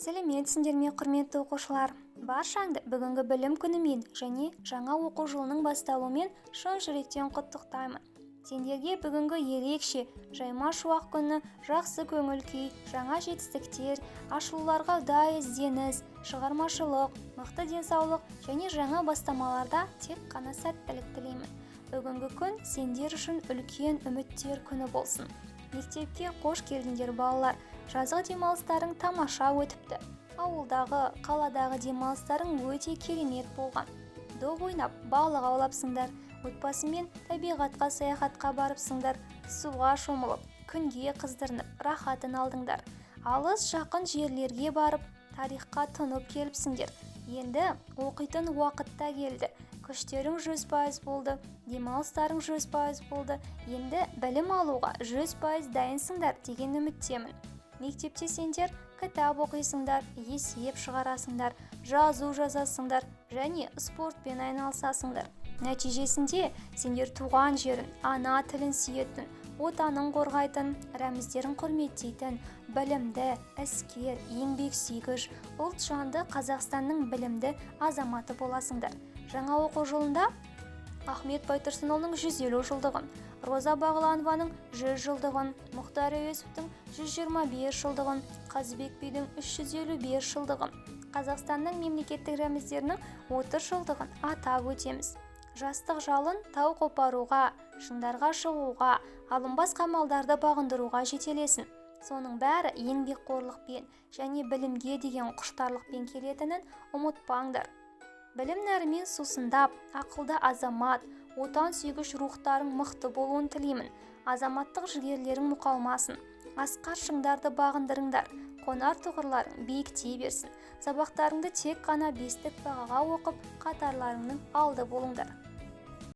Сәлеметсіңдер ме, құрметті оқушылар. Баршаңды бүгінгі білім күнімен және жаңа оқу жылының басталуымен шын жүректен құттықтаймын. Сендерге бүгінгі ерекше жайма шуақ күні жақсы көңіл күй, жаңа жетістіктер, ашылуларға ұдайы ізденіс, шығармашылық, мықты денсаулық және жаңа бастамаларда тек қана сәттілік тілеймін. Бүгінгі күн сендер үшін үлкен үміттер күні болсын. Мектепке қош келдіңдер балалар. Жазғы демалыстарың тамаша өтіпті. Ауылдағы, қаладағы демалыстарың өте керемет болған. Доп ойнап, балық аулапсыңдар. Отбасымен табиғатқа саяхатқа барыпсыңдар. Суға шомылып, күнге қыздырынып, рахатын алдыңдар. Алыс жақын жерлерге барып, тарихқа тұнып келіпсіңдер. Енді оқитын уақытта келді. Күштерің 100% болды, демалыстарың 100% болды. Енді білім алуға 100% дайынсыңдар деген үміттемін. Мектепте сендер кітап оқисыңдар, есеп шығарасыңдар, жазу жазасыңдар және спортпен айналысасыңдар. Нәтижесінде сендер туған жерін, ана тілін сүйетін, отанын қорғайтын, рәміздерін құрметтейтін, білімді, іскер, еңбексүйгіш, ұлтжанды Қазақстанның білімді азаматы боласыңдар. Жаңа оқу жылында Ахмет Байтұрсынұлының 150 жылдығын, Роза Бағланованың 100 жылдығын, Мұхтар Әуезовтің 125 жылдығын, Қазыбек бидің 355 жылдығын, Қазақстанның мемлекеттік рәміздерінің 30 жылдығын атап өтеміз. Жастық жалын тау қопаруға, шыңдарға шығуға, алынбас қамалдарды бағындыруға жетелесін. Соның бәрі еңбекқорлықпен және білімге деген құштарлықпен келетінін ұмытпаңдар. Білім нәрімен сусындап, ақылды азамат, отан сүйгіш рухтарың мықты болуын тілеймін. Азаматтық жігерлерің мұқалмасын. Асқар шыңдарды бағындырыңдар. Қонар тұғырларың биіктей берсін. Сабақтарыңды тек қана бестік бағаға оқып, қатарларыңның алды болыңдар.